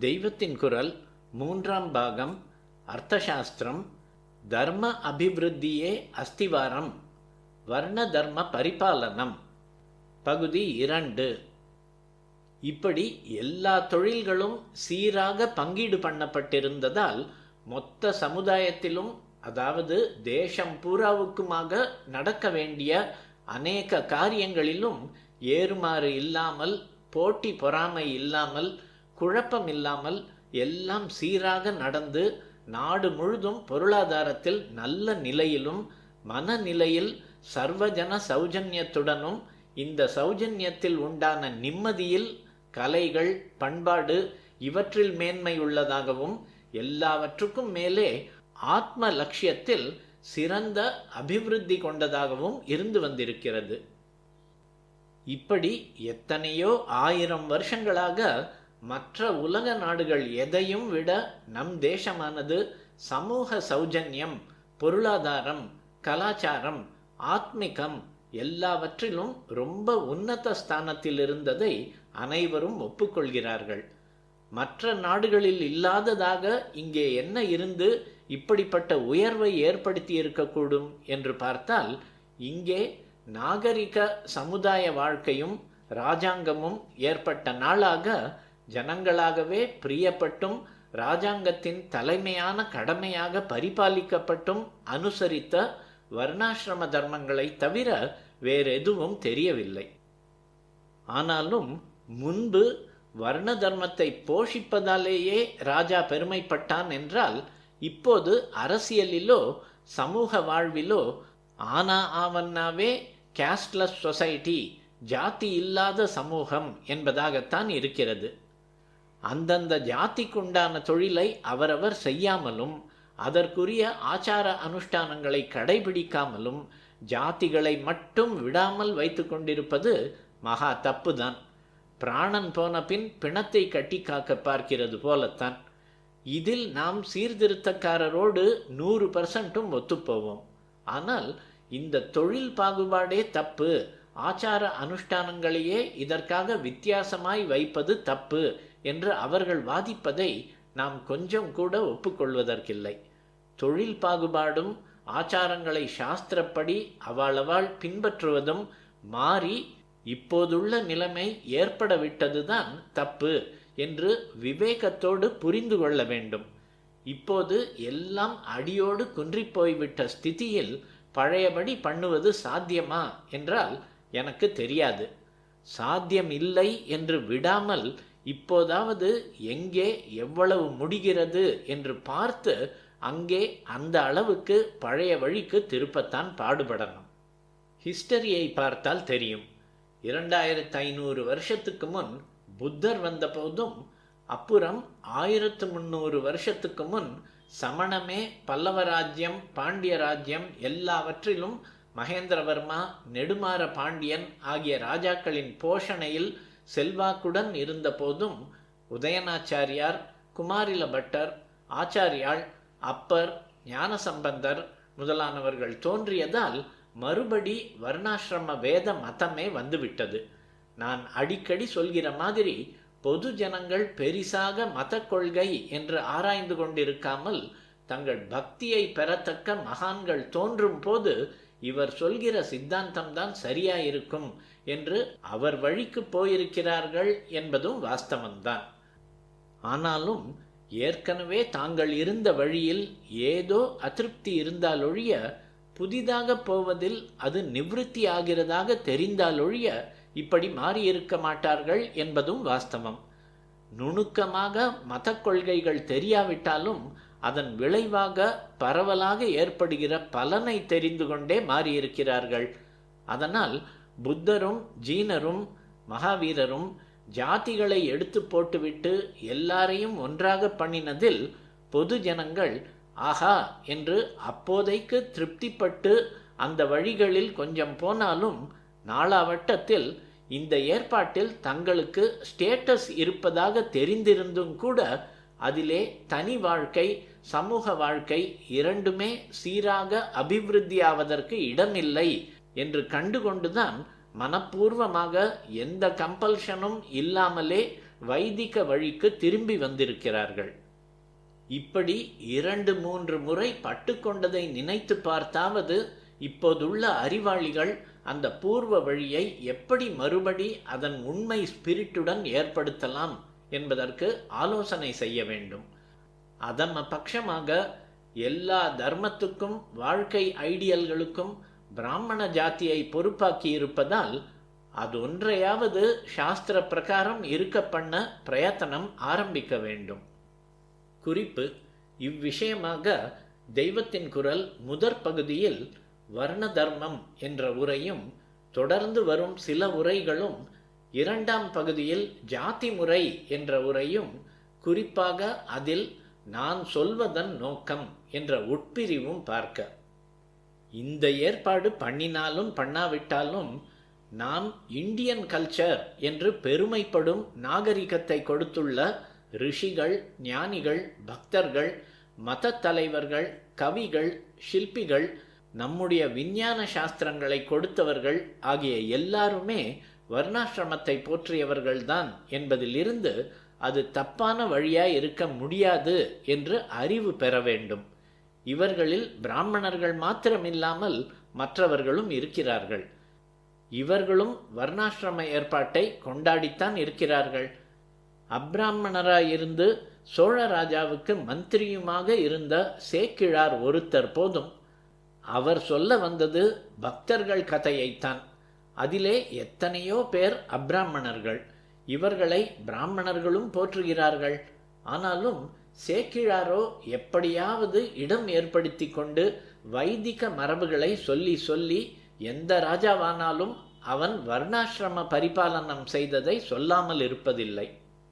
தெய்வத்தின் குரல் மூன்றாம் பாகம் அர்த்தசாஸ்திரம் தர்ம அபிவிருத்தியே அஸ்திவாரம் வர்ண தர்ம பரிபாலனம் பகுதி 2. இப்படி எல்லா தொழில்களும் சீராக பங்கீடு பண்ணப்பட்டிருந்ததால் மொத்த சமுதாயத்திலும், அதாவது தேசம் பூராவுக்குமாக நடக்க வேண்டிய அநேக காரியங்களிலும் ஏறுமாறு இல்லாமல், போட்டி பொறாமை இல்லாமல், குழப்பம் இல்லாமல் எல்லாம் சீராக நடந்து நாடு முழுதும் பொருளாதாரத்தில் நல்ல நிலையிலும் மனநிலையில் சர்வஜன சௌஜன்யத்துடனும், இந்த சௌஜன்யத்தில் உண்டான நிம்மதியில் கலைகள் பண்பாடு இவற்றில் மேன்மை உள்ளதாகவும், எல்லாவற்றுக்கும் மேலே ஆத்ம லட்சியத்தில் சிறந்த அபிவிருத்தி கொண்டதாகவும் இருந்து வந்திருக்கிறது. இப்படி எத்தனையோ 1000 வருஷங்களாக மற்ற உலக நாடுகள் எதையும் விட நம் தேசமானது சமூக சௌஜன்யம், பொருளாதாரம், கலாச்சாரம், ஆத்மிகம் எல்லாவற்றிலும் ரொம்ப உன்னத ஸ்தானத்தில் இருந்ததை அனைவரும் ஒப்புக்கொள்கிறார்கள். மற்ற நாடுகளில் இல்லாததாக இங்கே என்ன இருந்து இப்படிப்பட்ட உயர்வை ஏற்படுத்தி இருக்கக்கூடும் என்று பார்த்தால், இங்கே நாகரிக சமுதாய வாழ்க்கையும் இராஜாங்கமும் ஏற்பட்ட நாளாக ஜனங்களாகவே பிரியப்பட்டும் இராஜாங்கத்தின் தலைமையான கடமையாக பரிபாலிக்கப்பட்டும் அனுசரித்த வர்ணாசிரம தர்மங்களை தவிர வேறெதுவும் தெரியவில்லை. ஆனாலும் முன்பு வர்ண தர்மத்தை போஷிப்பதாலேயே ராஜா பெருமைப்பட்டான் என்றால், இப்போது அரசியலிலோ சமூக வாழ்விலோ ஆனா ஆவன்னாவே கேஸ்ட்லெஸ் சொசைட்டி, ஜாதி இல்லாத சமூகம் என்பதாகத்தான் இருக்கிறது. அந்தந்த ஜாதிக்குண்டான தொழிலை அவரவர் செய்யாமலும், அதற்குரிய ஆச்சார அனுஷ்டானங்களை கடைபிடிக்காமலும் ஜாதிகளை மட்டும் விடாமல் வைத்து கொண்டிருப்பது மகா தப்புதான். பிராணன் போன பின் பிணத்தை கட்டி காக்க பார்க்கிறது போலத்தான். இதில் நாம் சீர்திருத்தக்காரரோடு 100% ஒத்துப்போவோம். ஆனால் இந்த தொழில் பாகுபாடே தப்பு, ஆச்சார அனுஷ்டானங்களையே இதற்காக வித்தியாசமாய் வைப்பது தப்பு என்று அவர்கள் வாதிப்பதை நாம் கொஞ்சம் கூட ஒப்புக்கொள்வதற்கில்லை. தொழில் பாகுபாடும் ஆச்சாரங்களை சாஸ்திரப்படி அவளவாள் பின்பற்றுவதும் மாறி இப்போதுள்ள நிலைமை ஏற்பட விட்டதுதான் தப்பு என்று விவேகத்தோடு புரிந்து கொள்ள வேண்டும். இப்போது எல்லாம் அடியோடு குன்றிப்போய்விட்ட ஸ்திதியில் பழையபடி பண்ணுவது சாத்தியமா என்றால் எனக்கு தெரியாது. சாத்தியம் இல்லை என்று விடாமல் இப்போதாவது எங்கே எவ்வளவு முடிகிறது என்று பார்த்து அங்கே அந்த அளவுக்கு பழைய வழிக்கு திருப்பத்தான் பாடுபடணும். ஹிஸ்டரியை பார்த்தால் தெரியும். 2500 வருஷத்துக்கு முன் புத்தர் வந்த போதும், அப்புறம் 1300 வருஷத்துக்கு முன் சமணமே பல்லவராஜ்யம், பாண்டிய ராஜ்யம் எல்லாவற்றிலும் மகேந்திரவர்மா, நெடுமாற பாண்டியன் ஆகிய ராஜாக்களின் போஷணையில் செல்வாக்குடன் இருந்த போதும் உதயநாச்சாரியார், குமாரில பட்டர், ஆச்சாரியாள், அப்பர், ஞானசம்பந்தர் முதலானவர்கள் தோன்றியதால் மறுபடி வர்ணாசிரம வேத மதமே வந்துவிட்டது. நான் அடிக்கடி சொல்கிற மாதிரி பொது ஜனங்கள் பெரிசாக மத கொள்கை என்று ஆராய்ந்து கொண்டிருக்காமல், தங்கள் பக்தியை பெறத்தக்க மகான்கள் தோன்றும் போது இவர் சொல்கிற சித்தாந்தம்தான் சரியாயிருக்கும் என்று அவர் வழிக்கு போயிருக்கிறார்கள் என்பதும் வாஸ்தவம்தான். ஆனாலும் ஏற்கனவே தாங்கள் இருந்த வழியில் ஏதோ அதிருப்தி இருந்தாலொழிய, புதிதாக போவதில் அது நிவிருத்தி ஆகிறதாக தெரிந்தாலொழிய இப்படி மாறியிருக்க மாட்டார்கள் என்பதும் வாஸ்தவம். நுணுக்கமாக மத கொள்கைகள் தெரியாவிட்டாலும் அதன் விளைவாக பரவலாக ஏற்படுகிற பலனை தெரிந்து கொண்டே மாறியிருக்கிறார்கள். அதனால் புத்தரும் ஜீனரும் மகாவீரரும் ஜாதிகளை எடுத்து போட்டுவிட்டு எல்லாரையும் ஒன்றாக பண்ணினதில் பொது ஜனங்கள் ஆஹா என்று அப்போதைக்கு திருப்திப்பட்டு அந்த வழிகளில் கொஞ்சம் போனாலும், நாளாவட்டத்தில் இந்த ஏற்பாட்டில் தங்களுக்கு ஸ்டேட்டஸ் இருப்பதாக தெரிந்திருந்தும் கூட அதிலே தனி வாழ்க்கை, சமூக வாழ்க்கை இரண்டுமே சீராக அபிவிருத்தியாவதற்கு இடமில்லை என்று கண்டுகொண்டுதான் மனப்பூர்வமாக எந்த கம்பல்ஷனும் இல்லாமலே வைதிக வழிக்கு திரும்பி வந்திருக்கிறார்கள். இப்படி 2-3 முறை பட்டுக்கொண்டதை நினைத்து பார்த்தாவது இப்போதுள்ள அறிவாளிகள் அந்த பூர்வ வழியை எப்படி மறுபடி அதன் உண்மை ஸ்பிரிட்டுடன் ஏற்படுத்தலாம் என்பதற்கு ஆலோசனை செய்ய வேண்டும். அதன் பட்சமாக எல்லா தர்மத்துக்கும் வாழ்க்கை ஐடியல்களுக்கும் பிராமண ஜாத்தியை பொறுப்பாக்கி இருப்பதால் அதொன்றையாவது சாஸ்திர பிரகாரம் இருக்க பண்ண பிரயத்தனம் ஆரம்பிக்க வேண்டும். குறிப்பு: இவ்விஷயமாக தெய்வத்தின் குரல் முதற் பகுதியில் வர்ண தர்மம் என்ற உரையும் தொடர்ந்து வரும் சில உரைகளும், 2ஆம் பகுதியில் ஜாதி முறை என்ற உரையும், குறிப்பாக அதில் நான் சொல்வதன் நோக்கம் என்ற உட்பிரிவும் பார்க்க. இந்த ஏற்பாடு பண்ணினாலும் பண்ணாவிட்டாலும் நாம் இந்தியன் கல்ச்சர் என்று பெருமைப்படும் நாகரிகத்தை கொடுத்துள்ள ரிஷிகள், ஞானிகள், பக்தர்கள், மத தலைவர்கள், கவிகள், சிற்பிகள், நம்முடைய விஞ்ஞான சாஸ்திரங்களை கொடுத்தவர்கள் ஆகிய எல்லாருமே வர்ணாசிரமத்தை போற்றியவர்கள்தான் என்பதிலிருந்து அது தப்பான வழியாய் இருக்க முடியாது என்று அறிவு பெற வேண்டும். இவர்களில் பிராமணர்கள் மாத்திரமில்லாமல் மற்றவர்களும் இருக்கிறார்கள். இவர்களும் வர்ணாசிரம ஏற்பாட்டை கொண்டாடித்தான் இருக்கிறார்கள். அப்பிராமணராயிருந்து சோழ ராஜாவுக்கு மந்திரியுமாக இருந்த சேக்கிழார் ஒருத்தர் போதும். அவர் சொல்ல வந்தது பக்தர்கள் கதையைத்தான். அதிலே எத்தனையோ பேர் அப்பிராமணர்கள். இவர்களை பிராமணர்களும் போற்றுகிறார்கள். ஆனாலும் சேக்கிழாரோ எப்படியாவது இடம் ஏற்படுத்தி கொண்டு வைதிக மரபுகளை சொல்லி சொல்லி எந்த ராஜாவானாலும் அவன் வர்ணாசிரம பரிபாலனம் செய்ததை சொல்லாமல் இருப்பதில்லை.